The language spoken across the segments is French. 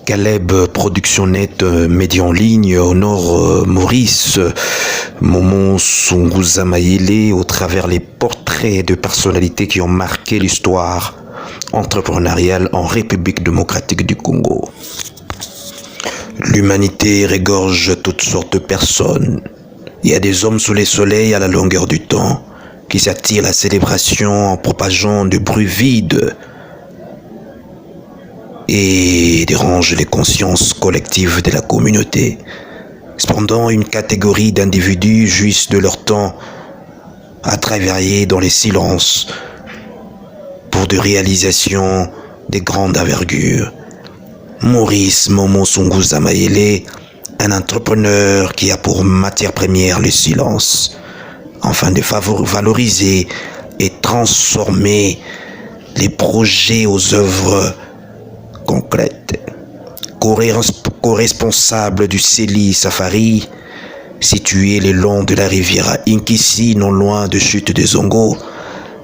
Caleb Production Net, média en ligne, honore Maurice Momon Sunguza Mayele au travers les portraits de personnalités qui ont marqué l'histoire entrepreneuriale en République démocratique du Congo. L'humanité régorge toutes sortes de personnes. Il y a des hommes sous les soleils à la longueur du temps qui s'attirent la célébration en propageant de bruits vides et dérangent les consciences collectives de la communauté. Cependant, une catégorie d'individus jouissent de leur temps à travailler dans les silences pour des réalisations de grande envergure. Maurice Momon Sunguza Mayele, un entrepreneur qui a pour matière première le silence, afin de valoriser et transformer les projets aux œuvres concrètes. Co-responsable du CELI Safari, situé le long de la rivière Inkisi, non loin de Chute de Zongo,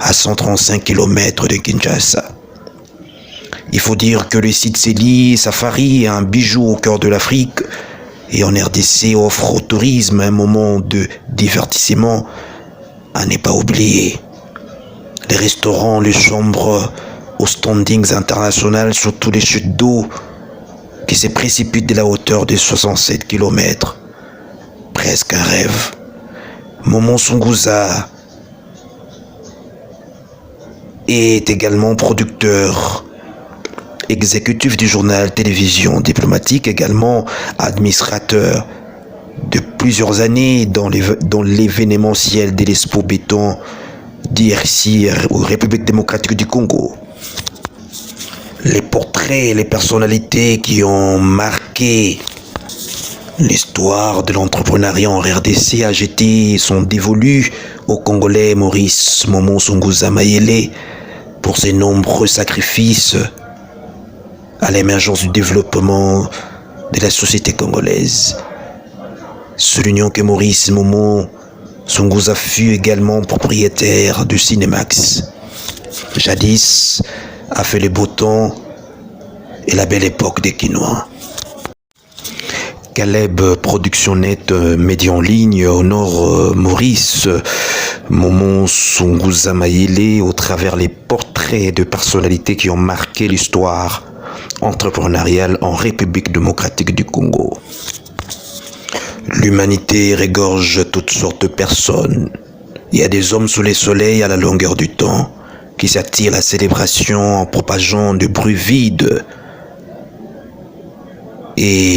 à 135 km de Kinshasa. Il faut dire que le site CELI Safari est un bijou au cœur de l'Afrique et en RDC offre au tourisme un moment de divertissement à ne pas oublier. Les restaurants, les chambres aux standings internationaux, surtout les chutes d'eau qui se précipitent de la hauteur de 67 km. Presque un rêve. Momon Sunguza est également producteur exécutif du journal Télévision Diplomatique, également administrateur de plusieurs années dans l'événementiel de l'Expo Béton d'IRC ou République démocratique du Congo. Les portraits et les personnalités qui ont marqué l'histoire de l'entrepreneuriat en RDC AGT sont dévolus au Congolais Maurice Momon Sunguza Mayele pour ses nombreux sacrifices à l'émergence du développement de la société congolaise. Soulignons que Maurice Momon Sunguza fut également propriétaire du Cinemax. Jadis a fait le beau temps et la belle époque des Quinois. Caleb Production Net, média en ligne, honore Maurice Momon Sunguza Mayele au travers les portraits de personnalités qui ont marqué l'histoire entrepreneuriale en République démocratique du Congo. L'humanité régorge toutes sortes de personnes. Il y a des hommes sous les soleils à la longueur du temps qui s'attirent la célébration en propageant de bruits vides et